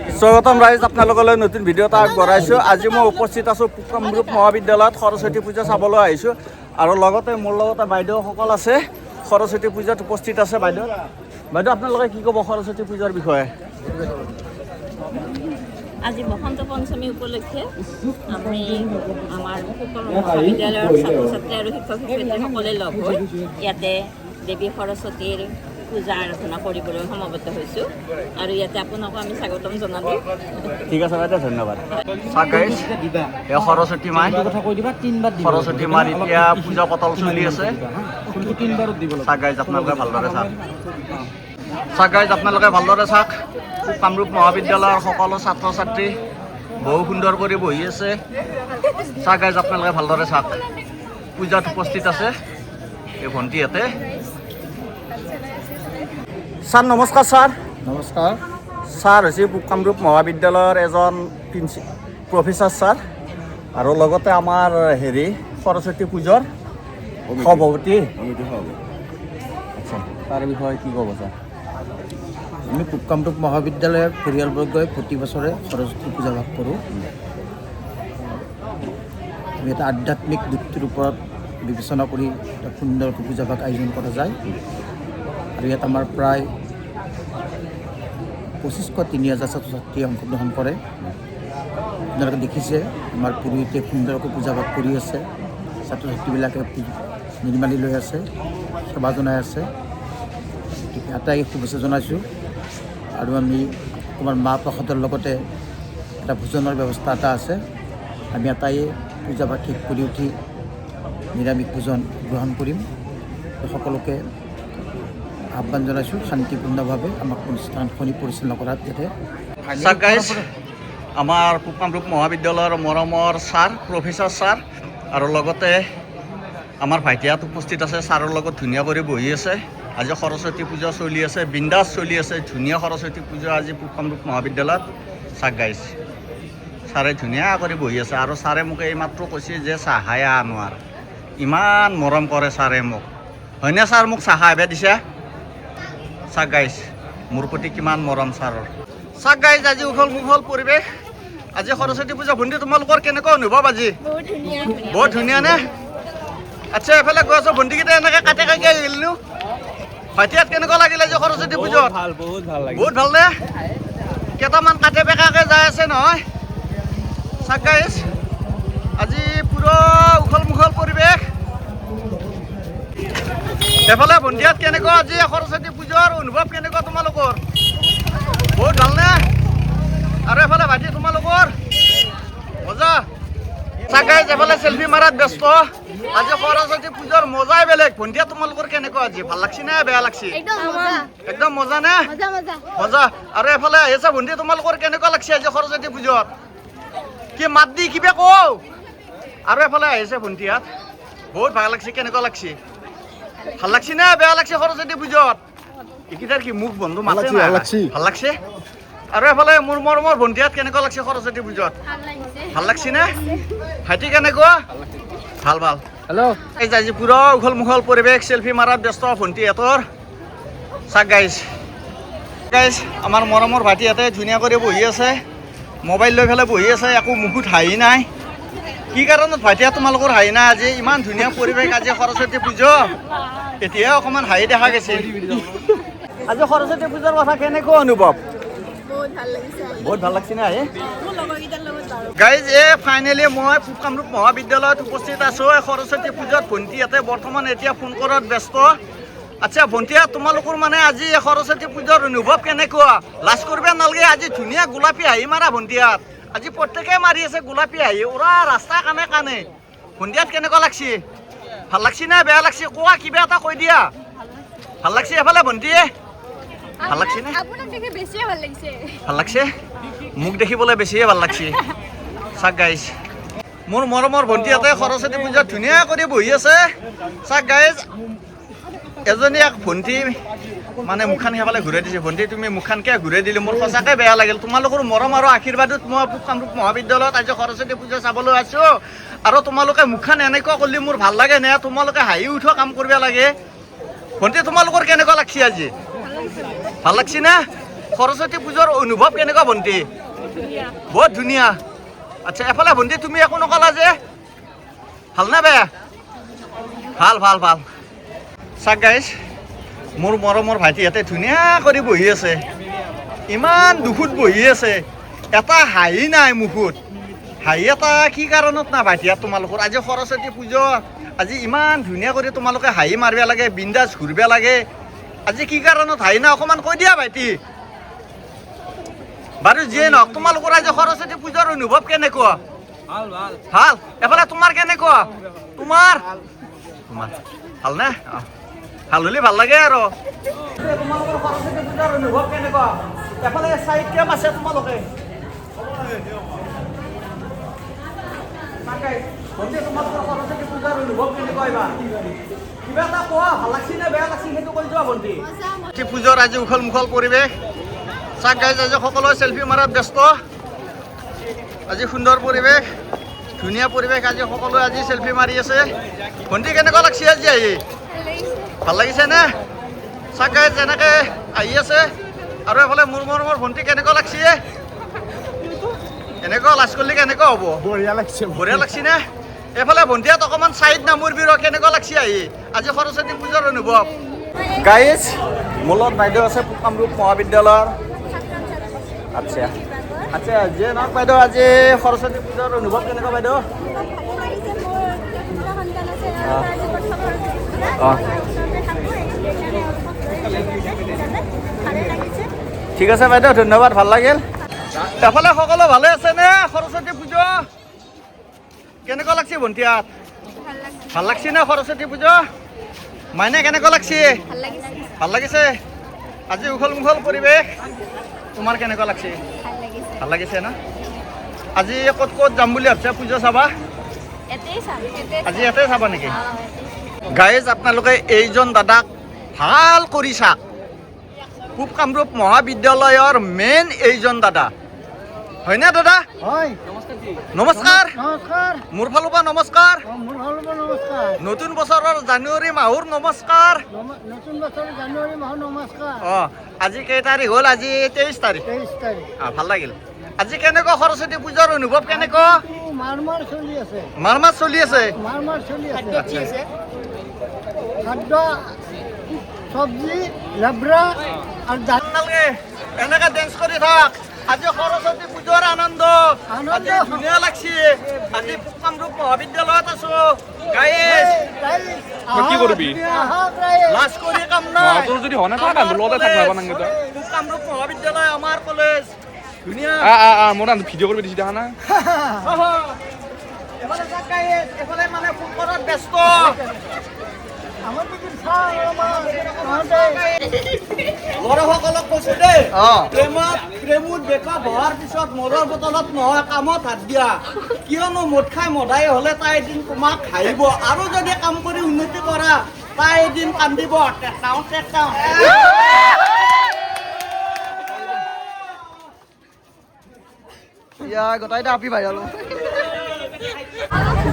স্বাগতম ৰাইজ, আপোনালোকলৈ নতুন ভিডিঅ' এটা আগবঢ়াইছোঁ। আজি মই উপস্থিত আছোঁ কামৰূপ মহাবিদ্যালয়ত সৰস্বতী পূজা চাবলৈ আহিছোঁ আৰু লগতে মোৰ লগতে বাইদেউসকল আছে, সৰস্বতী পূজাত উপস্থিত আছে। বাইদেউ আপোনালোকে কি ক'ব সৰস্বতী পূজাৰ বিষয়ে? আজি বসন্ত পঞ্চমী উপলক্ষে আমি আমাৰ মহাবিদ্যালয়ৰ ছাত্ৰ ছাত্ৰী আৰু শিক্ষক শিক্ষয়িত্ৰীসকলে লগ হৈ ইয়াতে দেৱী সৰস্বতীৰ পূজা আৰাধনা কৰিবলৈ সমবেত হৈছোঁ আৰু ইয়াতে আপোনাকো আমি স্বাগতম জনালোঁ। ঠিক আছে বাইদেউ, ধন্যবাদ। সৰস্বতী মাই সৰস্বতী মাৰ এতিয়া পূজা পাতল চলি আছে। আপোনালোকে ভালদৰে আপোনালোকে ভালদৰে চাওক। কামৰূপ মহাবিদ্যালয়ৰ সকলো ছাত্ৰ ছাত্ৰী বহু সুন্দৰ কৰি বহি আছে। আপোনালোকে ভালদৰে চাওক, পূজাত উপস্থিত আছে এই ভণ্টিহঁতে। ছাৰ নমস্কাৰ। ছাৰ নমস্কাৰ। ছাৰ হৈছে কামৰূপ মহাবিদ্যালয়ৰ এজন প্ৰফেচাৰ ছাৰ আৰু লগতে আমাৰ সৰস্বতী পূজাৰ সভাপতি। আচ্ছা, তাৰ বিষয়ে কি ক'ব ছাৰ? আমি কামৰূপ মহাবিদ্যালয়ৰ পৰিয়ালবৰ্গই প্ৰতি বছৰে সৰস্বতী পূজা ভাগ কৰোঁ। আমি এটা আধ্যাত্মিক দিশটোৰ ওপৰত বিবেচনা কৰি এটা সুন্দৰ পূজা ভাগ আয়োজন কৰা যায় আৰু ইয়াত আমাৰ প্ৰায় 2500-3000 ছাত্ৰ ছাত্ৰীয়ে অংশগ্ৰহণ কৰে। আপোনালোকে দেখিছে আমাৰ পুৰোহিতে সুন্দৰকৈ পূজা ভাগ কৰি আছে। ছাত্ৰ ছাত্ৰীবিলাকে নিৰ্মালি লৈ আছে, সেৱা জনাই আছে। গতিকে আটাই শুভেচ্ছা জনাইছোঁ আৰু আমি তোমাৰ মাহ প্ৰসাদৰ লগতে এটা ভোজনৰ ব্যৱস্থা এটা আছে। আমি আটাইয়ে পূজা ভাগ শেষ কৰি উঠি নিৰামিষ ভোজন গ্ৰহণ কৰিম। সকলোকে আহ্বান জনাইছোঁ শান্তিপূৰ্ণভাৱে আমাক অনুষ্ঠানখনি পৰিচালনা কৰাত যাতে। আমাৰ কামৰূপ মহাবিদ্যালয়ৰ মৰমৰ ছাৰ, প্ৰফেচাৰ ছাৰ আৰু লগতে আমাৰ ভাইটিহঁত উপস্থিত আছে। ছাৰৰ লগত ধুনীয়া কৰি বহি আছে। আজি সৰস্বতী পূজা চলি আছে, বিন্দাছ চলি আছে। ধুনীয়া সৰস্বতী পূজা আজি কামৰূপ মহাবিদ্যালয়ত। ছাৰে ধুনীয়া কৰি বহি আছে আৰু ছাৰে মোক এইমাত্ৰ কৈছে যে চাহ খাই আনোৱাৰ। ইমান মৰম কৰে ছাৰে মোক, হয়নে ছাৰ? মোক চাহ খাই দিছে। মোৰ প্ৰতি কিমান মৰম ছাৰৰ। আজি উখল মুখল পৰিৱেশ। আজি সৰস্বতী পূজা। ভণ্টি তোমালোকৰ কেনেকুৱা অনুভৱ আজি? বহুত ধুনীয়া নে? আচ্ছা, এফালে গৈ আছো, ভণ্টিকেইটা এনেকৈ কাটি আহিলোঁ। ভাইটিহঁত কেনেকুৱা লাগিলে আজি সৰস্বতী পূজা? বহুত ভাল নে? কেইটামান কাটে বেকাকৈ যাই আছে নহয়। আজি পুৰা উখল মুখল পৰিৱেশ। এফালে ভণ্টিহঁত কেনেকুৱা আজি সৰস্বতী পূজাৰ অনুভৱ কেনেকুৱা তোমালোকৰ? বহুত ভালনে? আৰু এফালে ভাইটি তোমালোকৰ মজা? এফালে চেল্ফি মাৰাত ব্যস্ত। আজি সৰস্বতী পূজাৰ মজাই বেলেগ। ভণ্টিহঁত তোমালোকৰ কেনেকুৱা আজি? ভাল লাগছি নে বেয়া লাগছি? একদম মজা নে? মজা। আৰু এফালে আহিছে ভণ্টি, তোমালোকৰ কেনেকুৱা লাগছে আজি সৰস্বতী পূজাত? কি মাত দি কিবা কওঁ? আৰু এফালে আহিছে ভণ্টিহঁত, বহুত ভাল লাগছে। কেনেকুৱা লাগছে? ভাল লাগছি নে বেয়া লাগছে সৰস্বতী পূজাত? এইকেইটাৰ কি মুখ বন্ধু মাতে না? ভাল লাগছে। আৰু এফালে মোৰ মৰমৰ ভণ্টিহঁত কেনেকুৱা লাগছে সৰস্বতী পূজাত? ভাল লাগছি নে? ভাইটি কেনেকুৱা? ভাল। হেল্ল'। আজি পুৰা উখল মুখল পৰিৱেশ, চেল্ফি মাৰাত ব্যস্ত ভণ্টিহঁতৰ। আমাৰ মৰমৰ ভাইটিহঁতে ধুনীয়া কৰি বহি আছে, মোবাইল লৈ পেলাই বহি আছে। একো মুখত হাঁহি নাই। কি কাৰণত ভাইটিহঁত তোমালোকৰ হাঁহি নাই? আজি ইমান ধুনীয়া পৰিৱেশ, আজি সৰস্বতী পূজা। এতিয়াহে অকণমান হাঁহি দেখা গৈছে। আজি সৰস্বতী পূজাৰ কথা কেনেকুৱা অনুভৱ? বহুত ভাল লাগছে নে? ফাইনেলি মই কামৰূপ মহাবিদ্যালয়ত উপস্থিত আছোঁ। সৰস্বতী পূজাত ভণ্টিহঁতে বৰ্তমান এতিয়া ফোন কৰাত ব্যস্ত। আচ্ছা ভণ্টিহঁত, তোমালোকৰ মানে আজি সৰস্বতী পূজাৰ অনুভৱ কেনেকুৱা? লাজ কৰিব নালাগে। আজি ধুনীয়া গোলাপী হাঁহি মাৰা ভণ্টিহঁত। আজি প্ৰত্যেকে মাৰি আছে গোলাপী হাঁহি, ওৰা ৰাস্তা কাণে। ভণ্টিহঁত কেনেকুৱা লাগছি? ভাল লাগছি নে বেয়া লাগছি? কোৱা, কিবা এটা কৈ দিয়া। ভাল লাগছি এফালে ভণ্টিয়ে? ভাল লাগছি নে? ভাল লাগছে? মোক দেখিবলৈ বেছিয়ে ভাল লাগছে। মোৰ মৰমৰ ভণ্টিহঁতে সৰস্বতী পূজাত ধুনীয়া কৰি বহি আছে। এজনী এক ভণ্টি মানে মুখখন সেইফালে ঘূৰাই দিছে। ভণ্টি তুমি মুখখন কিয় ঘূৰাই দিলি? মোৰ সঁচাকৈ বেয়া লাগিল। তোমালোকৰ মৰম আৰু আশীৰ্বাদত মই কামৰূপ মহাবিদ্যালয়ত আজি সৰস্বতী পূজা চাবলৈ আছোঁ আৰু তোমালোকে মুখখন এনেকুৱা কৰিলে মোৰ ভাল লাগে নে? তোমালোকে হাঁহি উঠোৱা কাম কৰিব লাগে। ভণ্টি তোমালোকৰ কেনেকুৱা লাগছি আজি? ভাল লাগছি না? সৰস্বতী পূজাৰ অনুভৱ কেনেকুৱা ভণ্টি বহুত ধুনীয়া আচ্ছা এফালে ভণ্টি তুমি একো নকলা যে ভালনে বেয়া ভাল ভাল ভাল চাক গাইজ মোৰ মৰমৰ ভাইটি ইয়াতে ধুনীয়া কৰি বহি আছে ইমান দুখত বহি আছে এটা হাঁহি নাই মুখত হাঁহি এটা কি কাৰণত না ভাইটি ইয়াত তোমালোকৰ আজি সৰস্বতী পূজা আজি ইমান ধুনীয়া কৰি তোমালোকে হাঁহি মাৰিব লাগে বিন্দাছ ঘূৰিব লাগে আজি কি কাৰণত হাঁহি না অকণমান কৈ দিয়া ভাইটি বাৰু যিয়ে নহওক তোমালোকৰ আজি সৰস্বতী পূজাৰ অনুভৱ কেনেকুৱা ভাল এফালে তোমাৰ কেনেকুৱা তোমাৰ ভালনে ভাল হ'লে ভাল লাগে আৰু তোমালোকৰ সৰস্বতী পূজাৰ অনুভৱ কেনেকুৱা এফালে চাইড কেম আছে তোমালোকে তোমালোকৰ সৰস্বতী পূজাৰ অনুভৱ কেনেকুৱা এইবাৰ কিবা এটা কোৱা ভাল লাগছি নে বেয়া লাগছি সেইটো কৈ যোৱা ভণ্টি পূজাৰ আজি উখল মুখল পৰিৱেশ চাক গাইজ আজি সকলোৱে চেলফি মাৰাত ব্যস্ত আজি সুন্দৰ পৰিৱেশ ধুনীয়া পৰিৱেশ আজি সকলোৱে আজি চেলফি মাৰি আছে ভণ্টি কেনেকুৱা লাগছি আজি আহি ভাল লাগিছে নে চাক গাইজ যেনেকৈ আহি আছে আৰু এফালে মোৰ মৰমৰ ভণ্টি কেনেকুৱা লাগছি এনেকুৱা লাজ কৰিলে কেনেকুৱা হ'ব বঢ়িয়া লাগছি নে এফালে ভণ্টিয়াত অকণমান চাইড নামুৰবি ৰ কেনেকুৱা লাগছি আহি আজি সৰস্বতী পূজাৰ অনুভৱ গাইজ মোৰ লগত বাইদেউ আছে কামৰূপ মহাবিদ্যালয়ৰ আচ্ছা আচ্ছা যিয়ে নহওক বাইদেউ আজি সৰস্বতী পূজাৰ অনুভৱ কেনেকুৱা বাইদেউ ঠিক আছে বাইদেউ ধন্যবাদ ভাল লাগিল এফালে সকলো ভালে আছে নে সৰস্বতী পূজা কেনেকুৱা লাগছে ভণ্টিয়াত ভাল লাগছে নে সৰস্বতী পূজা মাইনে কেনেকুৱা লাগছে ভাল লাগিছে আজি উখল মুখল পৰিৱেশ তোমাৰ কেনেকুৱা লাগছে ভাল লাগিছে না আজি ক'ত ক'ত যাম বুলি ভাবছা পূজা চাবা আজি ইয়াতে চাবা নেকি গাইজ আপোনালোকে এইজন দাদাক ভাল কৰি চাওক পূব কামৰূপ মহাবিদ্যালয়ৰ মেইন এইজন দাদা হয়নে দাদা হয় নমস্কাৰ নমস্কাৰ মোৰ ফালৰ পৰা নমস্কাৰ মোৰ নমস্কাৰ নতুন বছৰৰ জানুৱাৰী মাহৰ নমস্কাৰ নতুন বছৰ জানুৱাৰী মাহৰ নমস্কাৰ অঁ আজি কেই তাৰিখ হ'ল আজি 23 তাৰিখ 23 তাৰিখ ভাল লাগিল আজি কেনেকুৱা সৰস্বতী পূজাৰ অনুভৱ কেনেকুৱা মাৰ চলি আছে মাৰ চলি আছে মাৰ চলি আছে খাদ্য চব্জি লেবৰা আৰু নালাগে এনেকে ডেন্স কৰি থাক আজি সৰস্বতী পূজাৰ আনন্দ আজি ধুনীয়া লাগছে আজি কামৰূপ মহাবিদ্যালয়ত আছো গাইজ কি কৰিবি লাজ কৰি কাম নাই তোৰ যদি হনে থাক আমি লগতে থাকবা নাংগে তই কামৰূপ মহাবিদ্যালয় আমাৰ কলেজ ধুনীয়া মোৰ ভিডিঅ' কৰি দিছি দেখা না এফালে যাক গাইজ এফালে মানে ফুটবলত ব্যস্ত ল'ৰাসকলক কৈছো দেই প্ৰেমত বেকআপ হোৱাৰ পিছত মদৰ বটলত নহয় কামত হাত দিয়া কিয়নো মদ খাই মদাই হ'লে তাই এদিন তোমাক হাঁহিব আৰু যদি কাম কৰি উন্নতি কৰা তাই এদিন কান্দিব গোটাইটা আপি ভাই হলো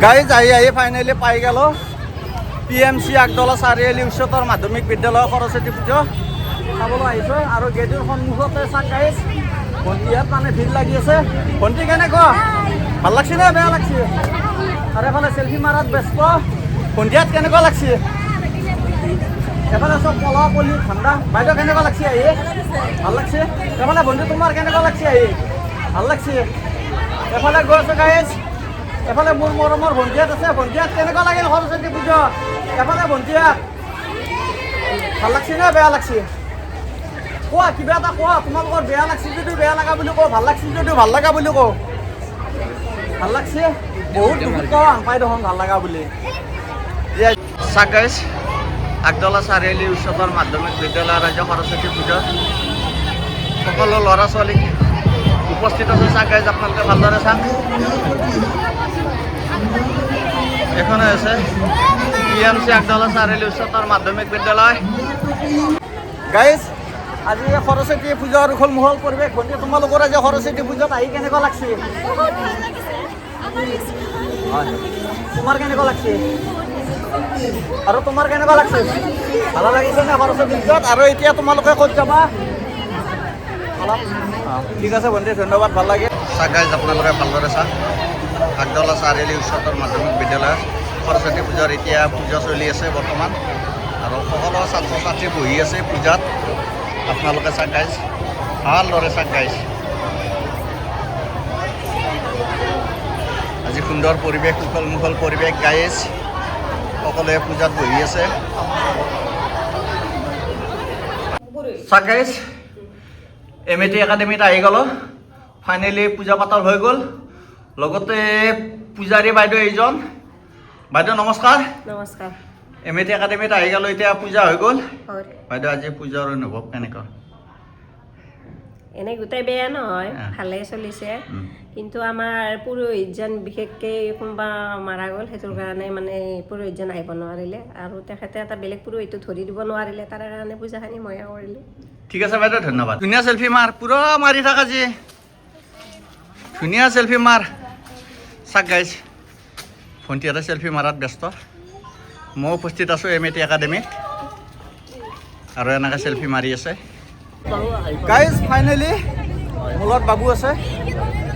গাইজ আহি ফাইনেলি পাই গেল PMC আগদলা চাৰিআলি উচ্চতৰ মাধ্যমিক বিদ্যালয় সৰস্বতী পূজা চাবলৈ আহিছোঁ আৰু গেটৰ সন্মুখতে চাক গাইজ ভণ্টি ইয়াত মানে ভিৰ লাগি আছে ভণ্টি কেনেকুৱা ভাল লাগছে নে বেয়া লাগছে আৰু এফালে চেলফি মাৰাত ব্যস্ত ভণ্টি ইয়াত কেনেকুৱা লাগছে এফালে চব পলা পলি ঠাণ্ডা বাইদেউ কেনেকুৱা লাগছে আহি ভাল লাগছে এফালে ভণ্টি তোমাৰ কেনেকুৱা লাগছে আহি ভাল লাগছে এফালে গৈ আছোঁ গাইজ এফালে মোৰ মৰমৰ ভণ্টিয়াত আছে ভণ্টিয়াত কেনেকুৱা লাগিল সৰস্বতী পূজা এফালে ভণ্টিয়াত ভাল লাগছে নে বেয়া লাগছে কোৱা কিবা এটা কোৱা তোমালোকৰ বেয়া লাগছে যদিও বেয়া লগা বুলি কওঁ ভাল লাগছে যদিও ভাল লগা বুলি কওঁ ভাল লাগছে বহুত দুখত কওঁ আন পাই দেখোন ভাল লগা বুলি চাক গাইজ আগদলা চাৰিআলি উচ্চতৰ মাধ্যমিক বিদ্যালয়ৰ ৰাজ্য সৰস্বতী পূজা সকলো ল'ৰা ছোৱালী উপস্থিত আছে চাক গাইজ আপোনালোকে ভালদৰে চাওক এখানে আছে PMC আগদলা চাৰিআলি উচ্চতৰ মাধ্যমিক বিদ্যালয় গাইজ আজি সৰস্বতী পূজাৰ উখল মুখল পৰিৱেশ ভণ্টি তোমালোকৰ আজি সৰস্বতী পূজাত আহি কেনেকুৱা লাগছে তোমাৰ কেনেকুৱা লাগছে আৰু তোমাৰ কেনেকুৱা লাগছে ভালো লাগিছে নে সৰস্বতী পূজাত আৰু এতিয়া তোমালোকে ক'ত যাবা ঠিক আছে ভণ্টি ধন্যবাদ ভাল লাগে চাহ গাইজ আপোনালোকে ভালদৰে চাহ আগদলা চাৰিআলি উচ্চতৰ মাধ্যমিক বিদ্যালয় সৰস্বতী পূজাৰ এতিয়া পূজা চলি আছে বৰ্তমান আৰু সকলো ছাত্ৰ ছাত্ৰী বহি আছে পূজাত আপোনালোকে চাহ গাইজ ভালদৰে চাহ গাইজ আজি সুন্দৰ পৰিৱেশ উখল মুখল পৰিৱেশ গাইজ সকলোৱে পূজাত বহি আছে চাহ গাইজ এমিটি একাডেমিত আহি গ'ল ফাইনেলি পূজা পাতল হৈ গ'ল লগতে পূজাৰী বাইদেউ এইজন বাইদেউ নমস্কাৰ নমস্কাৰ এমিটি একাডেমিত আহি গ'ল এতিয়া পূজা হৈ গ'ল হয় বাইদেউ আজি পূজাৰ অনুভৱ কেনেকুৱা এনেই গোটেই বেয়া নহয় হা। ভালেই চলিছে কিন্তু আমাৰ পুৰোহিতজন বিশেষকৈ কোনোবা মাৰা গ'ল সেইটোৰ কাৰণে মানে পুৰোহিতজন আহিব নোৱাৰিলে আৰু তেখেতে এটা বেলেগ পুৰোহিতটো ধৰি দিব নোৱাৰিলে তাৰ কাৰণে পূজাখিনি ময়ে কৰিলোঁ ঠিক আছে বাইদেউ ধন্যবাদ ধুনীয়া চেলফি মাৰ পুৰা মাৰি থাক আজি ধুনীয়া চেলফি মাৰ চাক গাইজ ভণ্টি এটা চেলফি মাৰাত ব্যস্ত মই উপস্থিত আছোঁ এমিটি একাডেমিত আৰু এনেকৈ চেলফি মাৰি আছে গাইজ ফাইনেলি মূলত বাবু আছে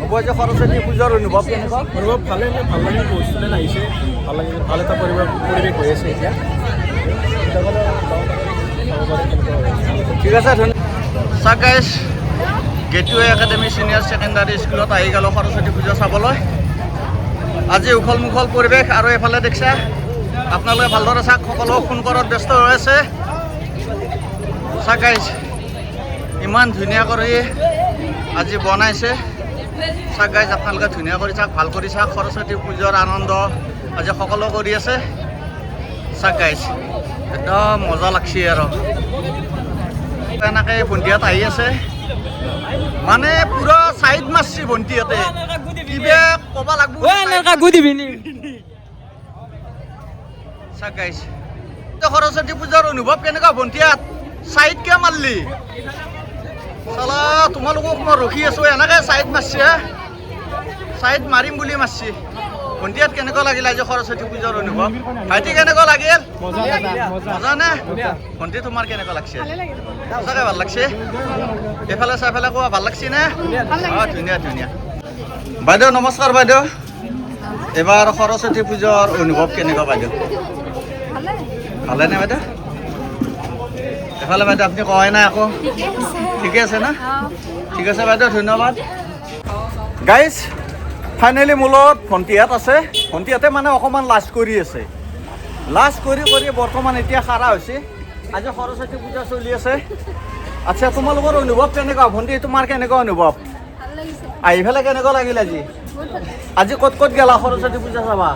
হ'ব যে সৰস্বতী পূজাৰ অনুভৱ কেনেকুৱা অনুভৱ ভালে ভাল লাগে বহুত ষ্টুডেণ্ট আহিছে ভাল লাগে ভাল এটা পৰিৱেশ হৈ আছে এতিয়া ঠিক আছে চাক guys gateway academy senior secondary স্কুলত আহি গ'লোঁ সৰস্বতী পূজা চাবলৈ আজি উখল মুখল পৰিৱেশ আৰু এফালে দেখিছা আপোনালোকে ভালদৰে চাওক সকলো ফোন কৰাত ব্যস্ত হৈ আছে চাক গাইজ ইমান ধুনীয়া কৰি আজি বনাইছে চাক গাইজ আপোনালোকে ধুনীয়া কৰি চাওক ভাল কৰি চাওক সৰস্বতী পূজাৰ আনন্দ আজি সকলো কৰি আছে চাক গাইজ একদম মজা লাগছে আৰু এনেকৈ ভণ্টিহঁত আহি আছে মানে পুৰা চাইড মাৰছি ভণ্টিহঁতে কিবা ক'ব লাগব চাক গাইজ সৰস্বতী পূজাৰ অনুভৱ কেনেকুৱা ভণ্টিহঁত চাইড কিয় মাৰলি চালা তোমালোকক মই ৰখি আছোঁ এনেকৈ চাইড মাৰছি হা চাইড মাৰিম বুলি মাৰছি ভণ্টিহঁত কেনেকুৱা লাগিল আজি সৰস্বতী পূজাৰ অনুভৱ ভাইটি কেনেকুৱা লাগিল মজা নে ভণ্টি তোমাৰ কেনেকুৱা লাগছে সঁচাকৈ ভাল লাগছে এইফালে চাইফালে কোৱা ভাল লাগছে নে অঁ ধুনীয়া ধুনীয়া বাইদেউ নমস্কাৰ বাইদেউ এইবাৰ সৰস্বতী পূজাৰ অনুভৱ কেনেকুৱা বাইদেউ ভালেনে বাইদেউ এফালে বাইদেউ আপুনি কয় নাই আকৌ ঠিকে আছে না ঠিক আছে বাইদেউ ধন্যবাদ গাইজ ফাইনেলি মূলত ভণ্টিহঁত আছে ভণ্টিহঁতে মানে অকণমান লাজ কৰি আছে লাজ কৰি কৰি বৰ্তমান এতিয়া খাৰা হৈছে আজি সৰস্বতী পূজা চলি আছে আচ্ছা তোমালোকৰ অনুভৱ কেনেকুৱা ভণ্টি তোমাৰ কেনেকুৱা অনুভৱ আহি পেলাই কেনেকুৱা লাগিল আজি আজি ক'ত ক'ত গেলা সৰস্বতী পূজা চাবা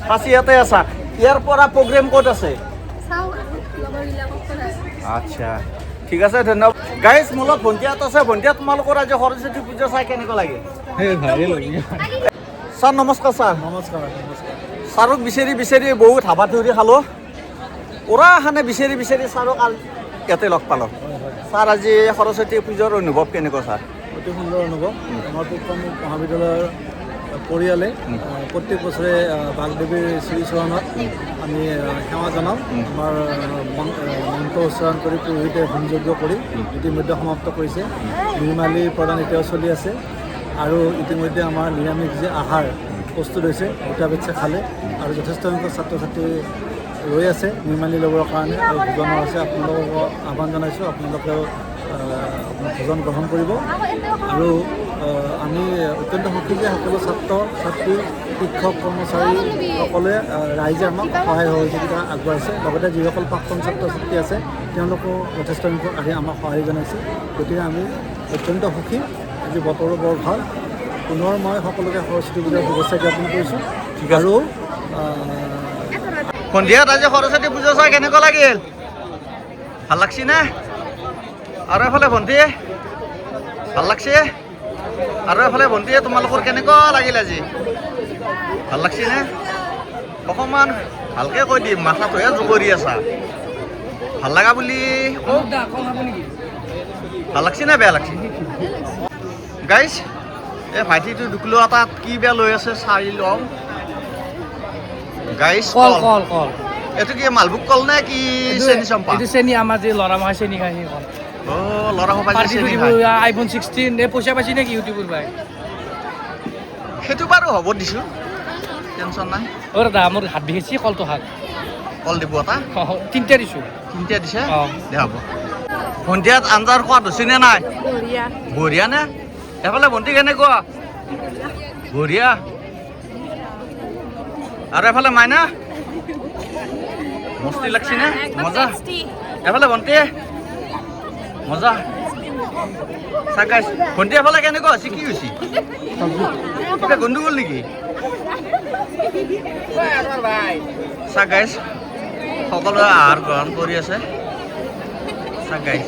ফাঁচিয়াতে আছা ইয়াৰ পৰা প্ৰগ্ৰেম ক'ত আছে আচ্ছা ঠিক আছে ধন্যবাদ গাইজ মূলত ভণ্টিহঁত আছে ভণ্টিহঁত তোমালোকৰ আজি সৰস্বতী পূজা চাই কেনেকুৱা লাগে ছাৰ নমস্কাৰ ছাৰ নমস্কাৰ নমস্কাৰ ছাৰক বিচাৰি বিচাৰি বহুত হাবা ধৰি খালোঁ ওৰাখানে বিচাৰি বিচাৰি ছাৰক ইয়াতে লগ পালোঁ ছাৰ আজি সৰস্বতী পূজাৰ অনুভৱ কেনেকুৱা ছাৰ অতি সুন্দৰ অনুভৱ আমাৰ পুষ্পামুখ মহাবিদ্যালয়ৰ পৰিয়ালে প্ৰত্যেক বছৰে বাগদেৱীৰ শ্ৰীচৰণত আমি সেৱা জনাওঁ আমাৰ মন্ত্ৰ উচ্চাৰণ কৰি পুৰোহিতে হোমযজ্ঞ কৰি ইতিমধ্যে সমাপ্ত কৰিছে নিৰ্মালী প্ৰদান এতিয়াও চলি আছে আৰু ইতিমধ্যে আমাৰ নিৰামিষ যে আহাৰ প্ৰস্তুত হৈছে গোটা বেচে খালে আৰু যথেষ্ট সংখ্যক ছাত্ৰ ছাত্ৰী ৰৈ আছে নিৰ্মালী ল'বৰ কাৰণে আৰু ভোজনৰ আছে আপোনালোকক আহ্বান জনাইছোঁ আপোনালোকেও ভোজন গ্ৰহণ কৰিব আৰু আমি অত্যন্ত সুখী যে সকলো ছাত্ৰ ছাত্ৰী শিক্ষক কৰ্মচাৰীসকলে ৰাইজে আমাক সহায় সহযোগিতা আগবঢ়াইছে লগতে যিসকল প্ৰাক্তন ছাত্ৰ ছাত্ৰী আছে তেওঁলোকেও যথেষ্ট সংখ্যক আহি আমাক সহায় জনাইছে গতিকে আমি অত্যন্ত সুখী আজি বতৰো বৰ ভাল পুনৰ মই সকলোকে সৰস্বতী পূজাৰ শুভেচ্ছা জ্ঞাপন কৰিছোঁ আৰু সন্ধিয়াত আজি সৰস্বতী পূজা চাই কেনেকুৱা লাগিল ভাল লাগছি নে আৰু এফালে ভণ্টি ভাল লাগছে আৰু এফালে ভণ্টি তোমালোকৰ কেনেকুৱা লাগিল আজি ভাল লাগছি নে অকণমান ভালকৈ কৈ দিম মাথাটোহে জুকৰি আছা ভাল লগা বুলি ভাল লাগছি নে বেয়া লাগছি গাইজ এই ভাইটিটো দুকলো এটাত কি বেয়া লৈ আছে চাই লওঁ গাইজ কল কল কল এইটো কি মালভোগ কল নে কি চেনি চম্পা এইটো চেনি আমাৰ যে ল'ৰা মাহে চেনি খাই সেই কল অ' ল'ৰা সোপাই পাৰ্টি চেনি কৰিব খায়। আইফোন 16 এই পইচা পাইছি নেকি ইউটিউবৰ পাই সেইটো বাৰু হ'ব দিছোঁ টেনশ্যন নাই অ' দাদা মোৰ হাত বিষাইছে কলটো হাত কল দিব এটা 3টা দিছোঁ তিনিটা দিছে অঁ। দে হ'ব ভণ্টিয়াত আঞ্জাৰ সোৱাদ হৈছে নে নাই বঢ়িয়া নে এফালে ভণ্টি কেনেকুৱা বঢ়িয়া আৰু এফালে মাইনা মস্তি লাগছি নে মজা এফালে ভণ্টি মজা চাগাইছ ভণ্টি এফালে কেনেকুৱা হৈছে কি হৈছে কিবা গণ্ডগোল নেকি চাগাইছ সকলোৱে আহাৰ গ্ৰহণ কৰি আছে চাগাইছ